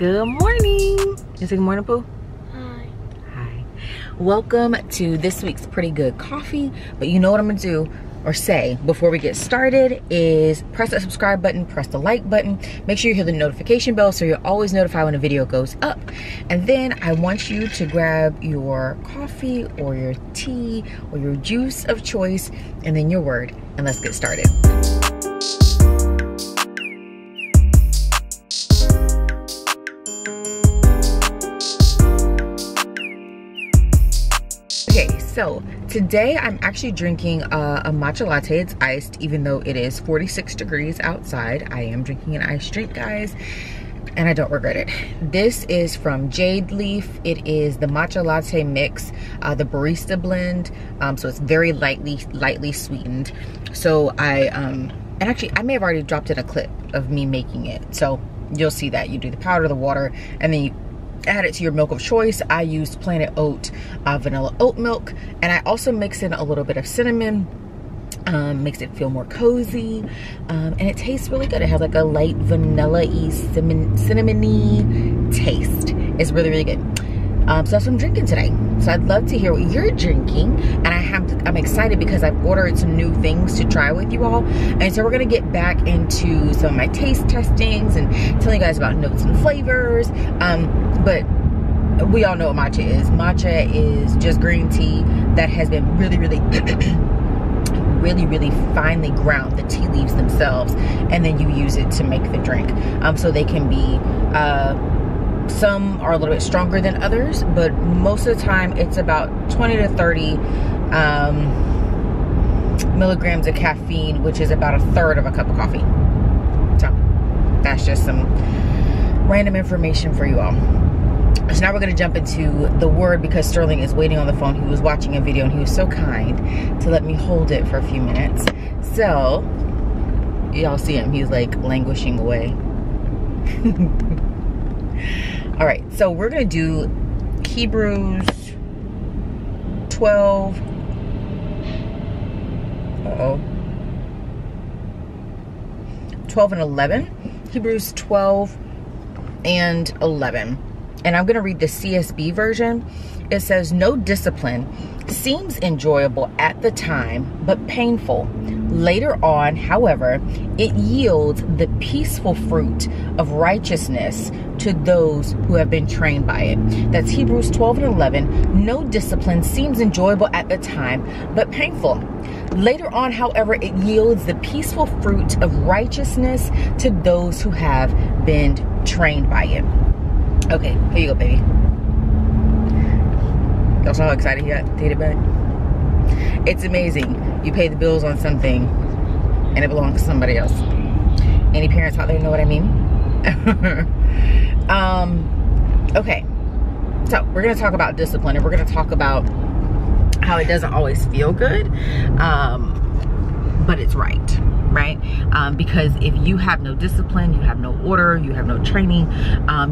Good morning. You say good morning, Pooh? Hi. Hi. Welcome to this week's Pretty Good Coffee. But you know what I'm gonna do or say before we get started is press that subscribe button, press the like button, make sure you hit the notification bell so you're always notified when a video goes up. And then I want you to grab your coffee or your tea or your juice of choice and then your word, and let's get started. Okay, so today I'm actually drinking a matcha latte. It's iced, even though it is 46 degrees outside. I am drinking an iced drink, guys, and I don't regret it. This is from Jade Leaf. It is the matcha latte mix, the barista blend. So it's very lightly sweetened. So and actually I may have already dropped in a clip of me making it. So you'll see that. You do the powder, the water, and then you add it to your milk of choice. I used Planet Oat vanilla oat milk, and I also mix in a little bit of cinnamon, makes it feel more cozy, and it tastes really good. It has like a light vanilla-y, cinnamony taste. It's really good. So that's what I'm drinking today. So I'd love to hear what you're drinking, and I'm excited because I've ordered some new things to try with you all. And so we're gonna get back into some of my taste testings and telling you guys about notes and flavors. But we all know what matcha is. Matcha is just green tea that has been really finely ground, the tea leaves themselves, and then you use it to make the drink. So they can be some are a little bit stronger than others, but most of the time it's about 20 to 30 milligrams of caffeine, which is about a third of a cup of coffee. So that's just some random information for you all. So now we're going to jump into the word because Sterling is waiting on the phone. He was watching a video and he was so kind to let me hold it for a few minutes. So y'all see him, he's like languishing away. All right, so we're gonna do Hebrews 12. 12 and 11. Hebrews 12 and 11. And I'm gonna read the CSB version. It says, "No discipline seems enjoyable at the time, but painful. Later on, however, it yields the peaceful fruit of righteousness to those who have been trained by it." That's Hebrews 12 and 11. "No discipline seems enjoyable at the time, but painful. Later on, however, it yields the peaceful fruit of righteousness to those who have been trained by it." Okay, here you go, baby. Y'all saw how excited he got to take it back? It's amazing. You pay the bills on something and it belongs to somebody else. Any parents out there know what I mean? Okay, so we're gonna talk about discipline, and we're gonna talk about how it doesn't always feel good, but it's right? Because if you have no discipline, you have no order, you have no training,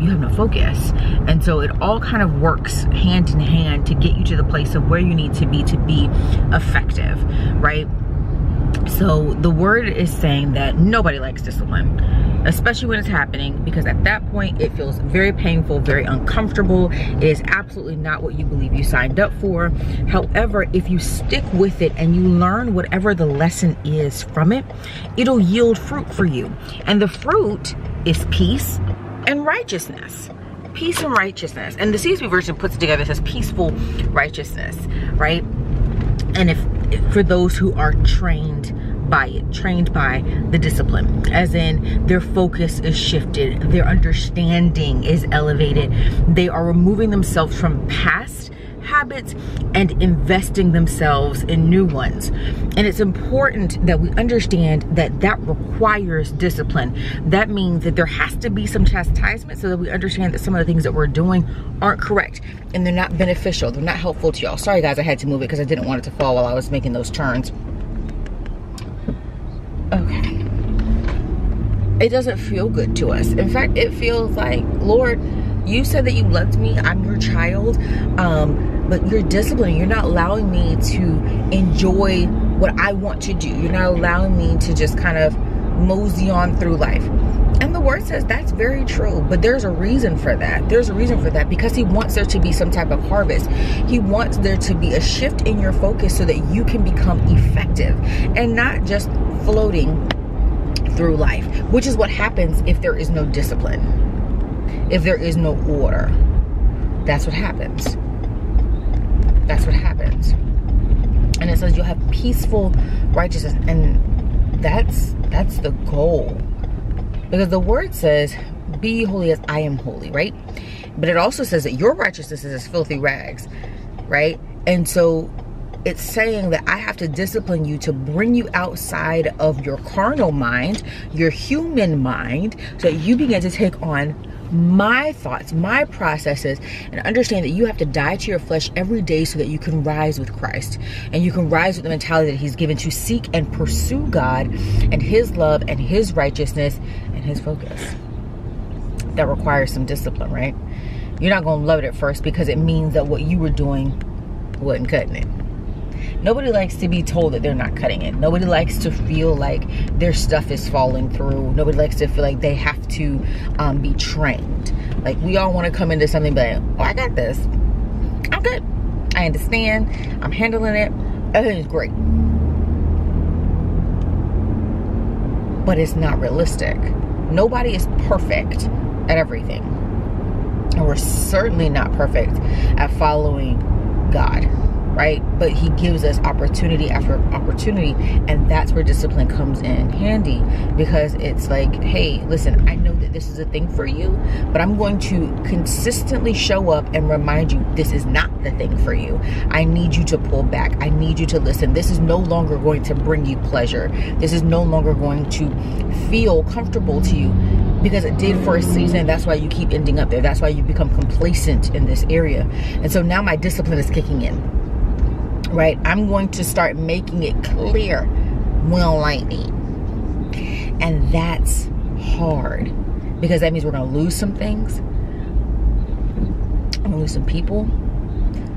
you have no focus. And so it all kind of works hand in hand to get you to the place of where you need to be effective, right? So the word is saying that nobody likes discipline, especially when it's happening, because at that point it feels very painful, very uncomfortable. It is absolutely not what you believe you signed up for. However, if you stick with it and you learn whatever the lesson is from it, it'll yield fruit for you. And the fruit is peace and righteousness. Peace and righteousness. And the CSB version puts it together, it says peaceful righteousness, right? And for those who are trained by it, trained by the discipline, as in their focus is shifted, their understanding is elevated, they are removing themselves from past habits and investing themselves in new ones. And it's important that we understand that that requires discipline. That means that there has to be some chastisement so that we understand that some of the things that we're doing aren't correct and they're not beneficial, they're not helpful to y'all. Sorry guys, I had to move it because I didn't want it to fall while I was making those turns. Okay. It doesn't feel good to us. In fact, it feels like, Lord, you said that you loved me, I'm your child, but you're disciplining. You're not allowing me to enjoy what I want to do. You're not allowing me to just kind of mosey on through life. And the word says that's very true, but there's a reason for that. There's a reason for that, because he wants there to be some type of harvest. He wants there to be a shift in your focus so that you can become effective and not just floating through life, which is what happens if there is no discipline, if there is no order. That's what happens. That's what happens. And it says you'll have peaceful righteousness, and that's the goal. Because the word says, be ye holy as I am holy, right? But it also says that your righteousness is as filthy rags, right? And so it's saying that I have to discipline you to bring you outside of your carnal mind, your human mind, so that you begin to take on my thoughts, my processes, and understand that you have to die to your flesh every day so that you can rise with Christ. And you can rise with the mentality that he's given to seek and pursue God and his love and his righteousness and his focus. That requires some discipline, right? You're not going to love it at first because it means that what you were doing wasn't cutting it. Nobody likes to be told that they're not cutting it. Nobody likes to feel like their stuff is falling through. Nobody likes to feel like they have to be trained. Like, we all want to come into something but, oh, I got this. I'm good. I understand. I'm handling it. Everything's great. But it's not realistic. Nobody is perfect at everything. And we're certainly not perfect at following God. Right? But he gives us opportunity after opportunity, and that's where discipline comes in handy, because it's like, hey, listen, I know that this is a thing for you, but I'm going to consistently show up and remind you this is not the thing for you. I need you to pull back. I need you to listen. This is no longer going to bring you pleasure. This is no longer going to feel comfortable to you, because it did for a season. That's why you keep ending up there. That's why you become complacent in this area. And so now my discipline is kicking in. Right? I'm going to start making it clear we don't like me. And that's hard, because that means we're going to lose some things. We're going to lose some people.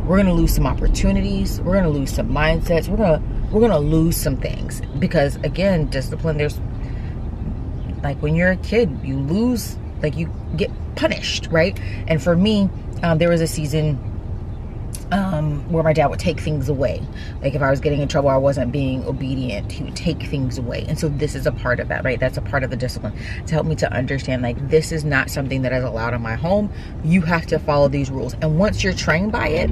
We're going to lose some opportunities. We're going to lose some mindsets. We're going to lose some things, because again, discipline, there's like when you're a kid, you lose, like you get punished, right? And for me, there was a season where my dad would take things away. Like if I was getting in trouble, I wasn't being obedient, he would take things away. And so this is a part of that, right? That's a part of the discipline to help me to understand, like, this is not something that is allowed in my home. You have to follow these rules. And once you're trained by it,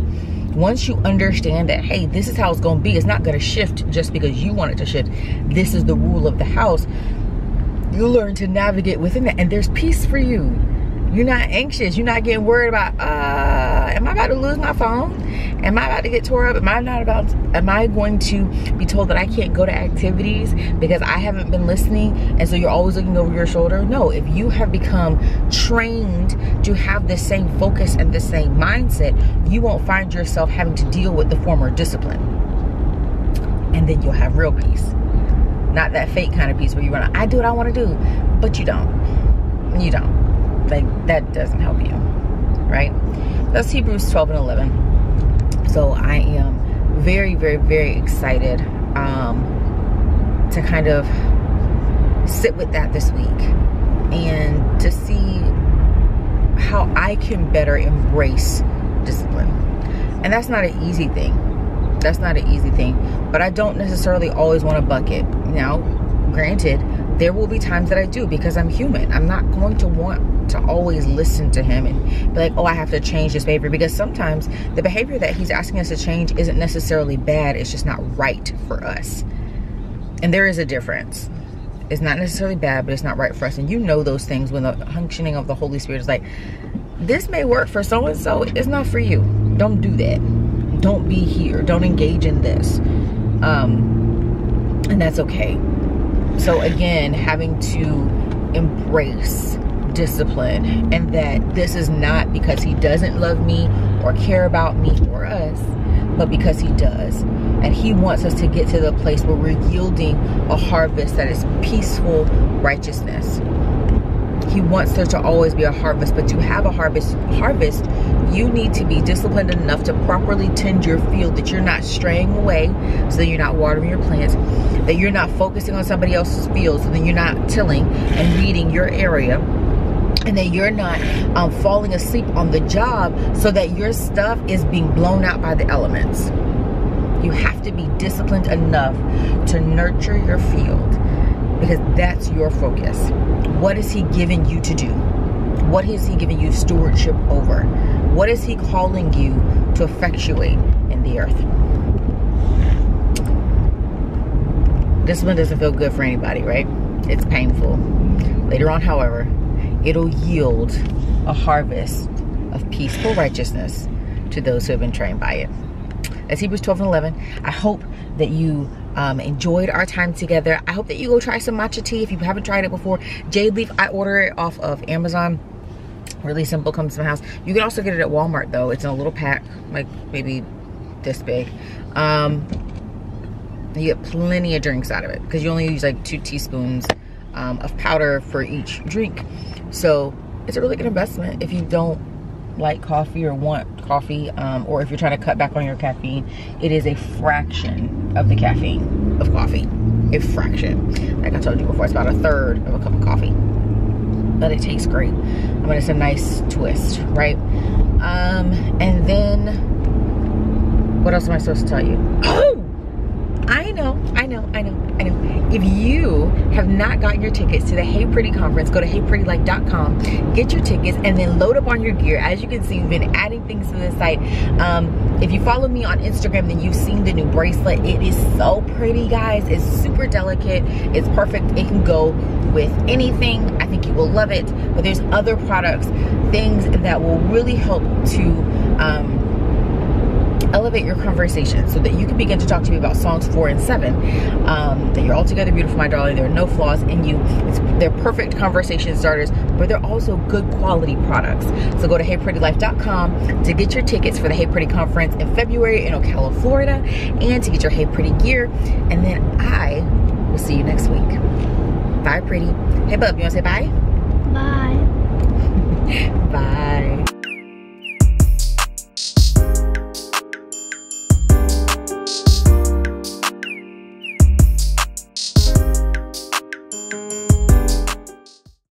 once you understand that, hey, this is how it's going to be, it's not going to shift just because you want it to shift. This is the rule of the house. You learn to navigate within that, and there's peace for you. You're not anxious. You're not getting worried about, am I about to lose my phone? Am I about to get tore up? Am I going to be told that I can't go to activities because I haven't been listening? And so you're always looking over your shoulder? No, if you have become trained to have the same focus and the same mindset, you won't find yourself having to deal with the former discipline. And then you'll have real peace. Not that fake kind of peace where you run, I do what I want to do, but you don't. You don't. Like, that doesn't help you, right? That's Hebrews 12 and 11. So I am very, very, very excited to kind of sit with that this week and to see how I can better embrace discipline. And that's not an easy thing. That's not an easy thing. But I don't necessarily always want to buck it. Now, granted, there will be times that I do, because I'm human. I'm not going to want to always listen to him and be like, oh, I have to change this behavior, because sometimes the behavior that he's asking us to change isn't necessarily bad. It's just not right for us. And there is a difference. It's not necessarily bad, but it's not right for us. And you know those things when the functioning of the Holy Spirit is like, this may work for so-and-so, it's not for you. Don't do that. Don't be here. Don't engage in this. And that's okay. So again, having to embrace discipline, and that this is not because he doesn't love me or care about me or us, but because he does. And he wants us to get to the place where we're yielding a harvest that is peaceful righteousness. He wants there to always be a harvest, but to have a harvest, you need to be disciplined enough to properly tend your field, that you're not straying away, so that you're not watering your plants, that you're not focusing on somebody else's field, so that you're not tilling and weeding your area, and that you're not falling asleep on the job so that your stuff is being blown out by the elements. You have to be disciplined enough to nurture your field, because that's your focus. What is he giving you to do? What is he giving you stewardship over? What is he calling you to effectuate in the earth? Discipline doesn't feel good for anybody, right? It's painful. Later on, however, it'll yield a harvest of peaceful righteousness to those who have been trained by it. That's Hebrews 12 and 11. I hope that you enjoyed our time together. I hope that you go try some matcha tea if you haven't tried it before. Jade leaf, I order it off of Amazon. Really simple, comes to my house. You can also get it at Walmart though. It's in a little pack, like maybe this big. You get plenty of drinks out of it because you only use like 2 teaspoons of powder for each drink. So it's a really good investment if you don't like coffee or want coffee, or if you're trying to cut back on your caffeine. It is a fraction of the caffeine of coffee. A fraction. Like I told you before, it's about 1/3 of a cup of coffee. But it tastes great. I mean, it's a nice twist, right? And then, what else am I supposed to tell you? Oh! I know. If you have not gotten your tickets to the Hey Pretty conference, go to heyprettylife.com, get your tickets, and then load up on your gear. As you can see, we've been adding things to the site. If you follow me on Instagram, then you've seen the new bracelet. It is so pretty, guys. It's super delicate. It's perfect. It can go with anything. I think you will love it. But there's other products, things that will really help to elevate your conversation so that you can begin to talk to me about songs 4 and 7. That you're altogether beautiful, my darling. There are no flaws in you. They're perfect conversation starters, but they're also good quality products. So go to heyprettylife.com to get your tickets for the Hey Pretty conference in February in Ocala, Florida, and to get your Hey Pretty gear. And then I will see you next week. Bye, pretty. Hey, bub, you want to say bye? Bye. Bye.